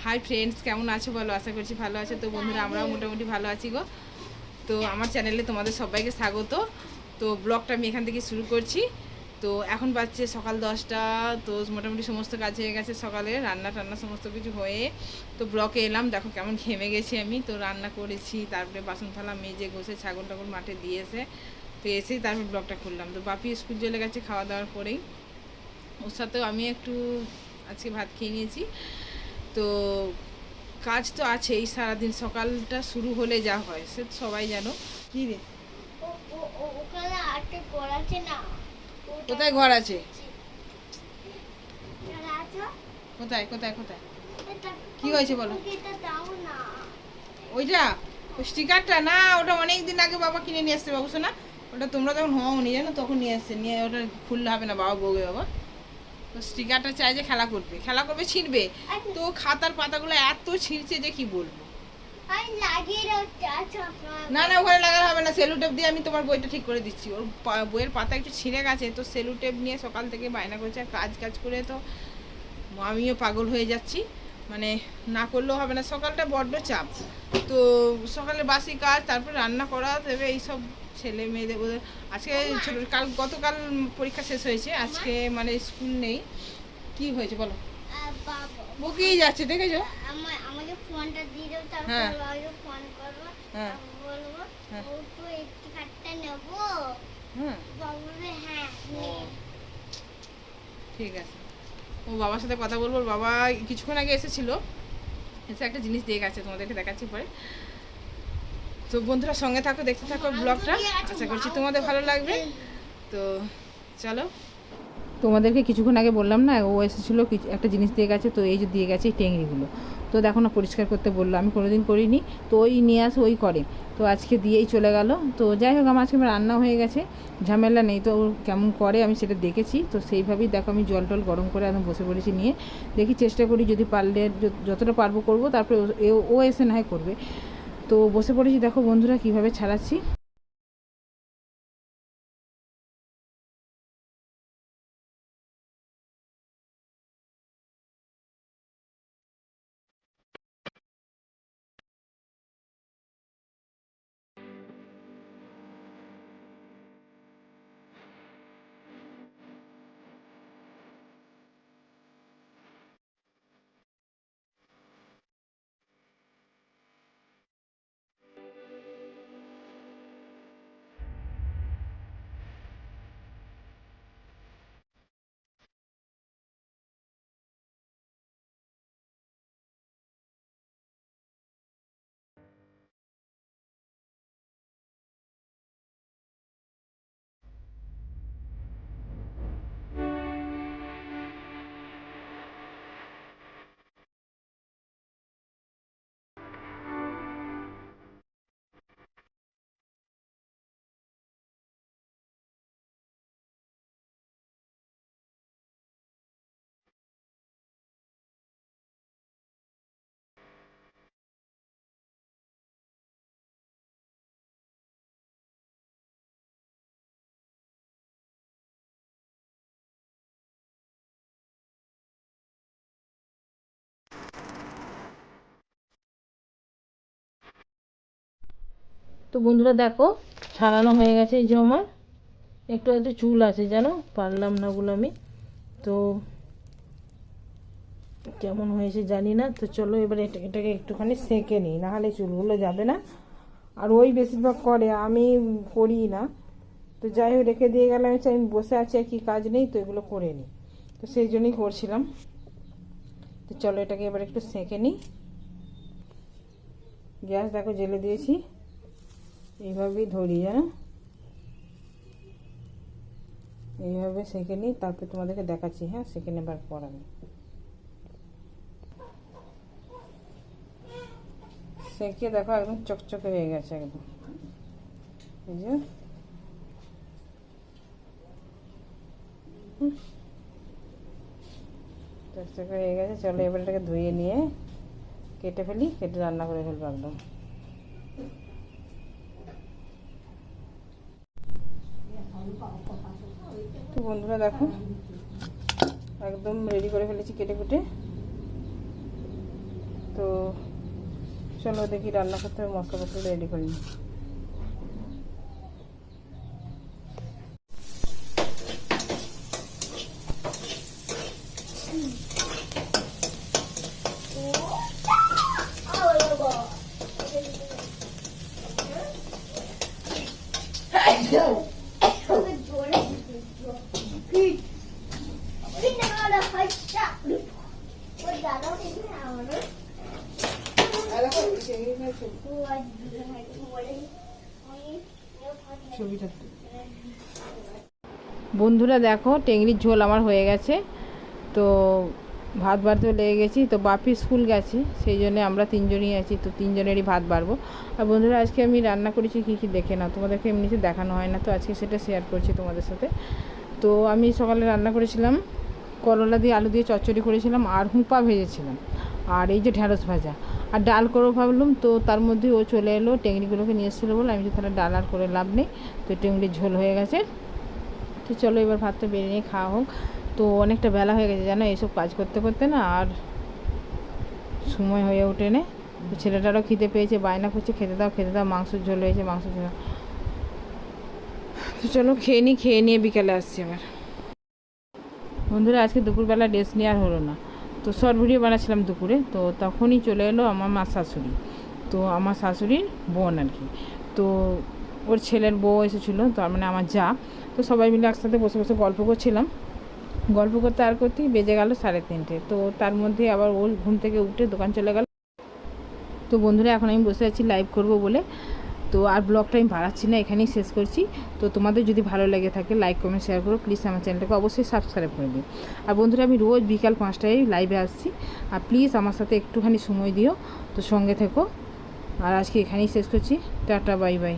Hi friends, কেমন আছো বলো? আশা করছি ভালো আছো। তো বন্ধুরা, আমরাও মোটামুটি ভালো আছি গো। তো আমার চ্যানেলে তোমাদের সবাইকে স্বাগত। তো ব্লগটা আমি এখান থেকে শুরু করছি। তো এখন বাজছে সকাল 10টা। তো মোটামুটি সমস্ত কাজ হয়ে গেছে, সকালে রান্না টান্না সমস্ত কিছু হয়ে তো ব্লকে এলাম। দেখো কেমন ঘেমে গেছি আমি। তো রান্না করেছি, তারপরে বাসন থালা মেজে ঘষে ছাগল টাগল মাঠে দিয়েছে। তো এসেই তারপর ব্লগটা খুললাম। তো বাপি স্কুল চলে গেছে খাওয়া দাওয়ার পরেই। ওর সাথেও আমি একটু আজকে ভাত খেয়ে নিয়েছি। তো কাজ তো আছেই, সারাদিন সকালটা শুরু হলে যা হয় সে তো সবাই জানো। কি রে, কোথায় ঘর আছে? কোথায় কোথায় কোথায় কি হয়েছে বলো? ওইটা ওই স্টিকারটা না, ওটা অনেক দিন আগে বাবা কিনে নিয়ে আসছে বাবু সোনা। ওটা তোমরা তখন হওনি জানো, তখন নিয়ে আসছে। নিয়ে ওটা খুললে হবে না, বাবা বউকে বাবা। তো স্টিকারটা চাই যে খেলা করবে, খেলা করবে, ছিঁড়বে। তো খাতার পাতাগুলো এত ছিঁড়ছে যে কি বলবো। না না, ওখানে লাগানো হবে না, সেলু টেপ দিয়ে আমি তোমার বইটা ঠিক করে দিচ্ছি। ওর বইয়ের পাতা একটু ছিঁড়ে গেছে, তো সেলু টেপ নিয়ে সকাল থেকে বায়না করছে। আর কাজ কাজ করে তো আমিও পাগল হয়ে যাচ্ছি, মানে না করলেও হবে না, সকালটা বড্ড চাপ। তো সকালে বাসি কাজ, তারপর রান্না করা দেবে, এইসব ছেলে মেয়েদের ওদের। আজকে গতকাল পরীক্ষা শেষ হয়েছে, আজকে মানে স্কুল নেই। কি হয়েছে বলো? বকেই যাচ্ছে, দেখেছো? আমাকে ফোনটা দিয়ে দাও, তারপর ফোন করব। হ্যাঁ বলবো তো একটু খাটটা নেব। বাবুরে হ্যাঁ নে, ঠিক আছে। ও বাবার সাথে কথা বলবো। বাবা কিছুক্ষণ আগে এসেছিল, এসে একটা জিনিস দিয়ে গেছে, তোমাদেরকে দেখাচ্ছি পরে। তো বন্ধুরা সঙ্গে থাকো, দেখতে থাকো ব্লগটা, আশা করছি তোমাদের ভালো লাগবে। তো চলো, তোমাদেরকে কিছুক্ষণ আগে বললাম না, ও এসেছিলো একটা জিনিস দিয়ে গেছে। তো এই যে দিয়ে গেছে এই টেংরিগুলো, তো দেখো না পরিষ্কার করতে বললো, আমি কোনোদিন করিনি। তো ওই নিয়ে আসে, ওই করে। তো আজকে দিয়েই চলে গেল। তো যাই হোক, আমার আজকে রান্না হয়ে গেছে, ঝামেলা নেই। তো ও কেমন করে আমি সেটা দেখেছি। তো সেইভাবেই দেখো আমি জল টল গরম করে একদম বসে পড়েছি নিয়ে। দেখি চেষ্টা করি, যদি পারলে যতটা পারবো করবো, তারপরে ও এসে না হয় করবে। তো বসে পড়েছি, দেখো বন্ধুরা কীভাবে ছাড়াচ্ছি। তো বন্ধুরা দেখো, ছাড়ানো হয়ে গেছে। এই যে আমার একটু একটু চুল আছে জানো, পারলাম না ওগুলো আমি। তো কেমন হয়েছে জানি না। তো চলো এবার এটাকে একটুখানি সেঁকে নিই, নাহলে চুলগুলো যাবে না। আর ওই বেশিরভাগ করে, আমি করি না। তো যাই হোক, রেখে দিয়ে গেলাম। আমি বসে আছি আর কি, কাজ নেই, তো এগুলো করে নিই। তো সেই জন্যই করছিলাম। তো চলো এটাকে এবার একটু সেঁকে নিই। গ্যাস দেখো জেলে দিয়েছি, এইভাবেই ধরি জানো, এইভাবে সেঁকে নিই, তারপর তোমাদেরকে দেখাচ্ছি। হ্যাঁ, সেঁকে নেবার পর আমি সেঁকে দেখো একদম চকচকে হয়ে গেছে একদম। এই যে চকচকে হয়ে গেছে। চলো এবার এটাকে ধুয়ে নিয়ে কেটে ফেলি, কেটে রান্না করে ফেলবো একদম। তো বন্ধুরা দেখো একদম রেডি করে ফেলেছি কেটে কুটে। তো চলো দেখি রান্না করতে হবে, মশলাপত্র রেডি করি। বন্ধুরা দেখো টেংরির ঝোল আমার হয়ে গেছে। তো ভাত বাড়তেও লেগে গেছি, তো বাপি স্কুল গেছে সেই জন্য আমরা তিনজনই আছি, তো তিনজনেরই ভাত বাড়বো। আর বন্ধুরা আজকে আমি রান্না করেছি কী কী দেখে না, তোমাদেরকে এমনিতে দেখানো হয় না, তো আজকে সেটা শেয়ার করছি তোমাদের সাথে। তো আমি সকালে রান্না করেছিলাম করলা দিয়ে আলু দিয়ে চচ্চড়ি করেছিলাম, আর হুঁপা ভেজেছিলাম, আর এই যে ঢ্যাঁড়স ভাজা, আর ডাল করবো ভাবলাম। তো তার মধ্যে ও চলে এলো, টেংরিগুলোকে নিয়ে এসেছিলো বলে আমি যে তাহলে ডাল আর করে লাভ নেই, তো টেংরির ঝোল হয়ে গেছে। তো চলো এবার ভাতটা বেড়ে নিয়ে খাওয়া হোক। তো অনেকটা বেলা হয়ে গেছে জানো, এইসব কাজ করতে করতে না আর সময় হয়ে ওঠে না। তো ছেলেটারও খিদে পেয়েছে, বায়না করছে খেতে দাও খেতে দাও, মাংসের ঝোল হয়েছে মাংসের ঝোল। তো চলো খেয়ে নিয়ে বিকালে আসছি আবার। বন্ধুরা আজকে দুপুরবেলা ড্রেস নিয়ে আর হলো না, তো শর্ট ভিডিও বানাচ্ছিলাম দুপুরে, তো তখনই চলে এলো আমার মা শাশুড়ি, তো আমার শাশুড়ির বোন আর কি, তো ওর ছেলের বউ এসেছিলো, তার মানে আমার যা। তো সবাই মিলে একসাথে বসে বসে গল্প করছিলাম, গল্প করতে আর করতেই বেজে গেল 3:30। তো তার মধ্যে আবার ও ঘুম থেকে উঠে দোকান চলে গেল। তো বন্ধুরা এখন আমি বসে আছি লাইভ করব বলে, তো আর ব্লগটা আমি বাড়াচ্ছি না, এখানেই শেষ করছি। তো তোমাদের যদি ভালো লেগে থাকে লাইক কমেন্ট শেয়ার করো, প্লিজ আমার চ্যানেলটাকে অবশ্যই সাবস্ক্রাইব করে দিও। আর বন্ধুরা আমি রোজ বিকাল 5টায় লাইভে আসছি, আর প্লিজ আমার সাথে একটুখানি সময় দিও, তো সঙ্গে থেকো। আর আজকে এখানেই শেষ করছি, টাটা বাই বাই।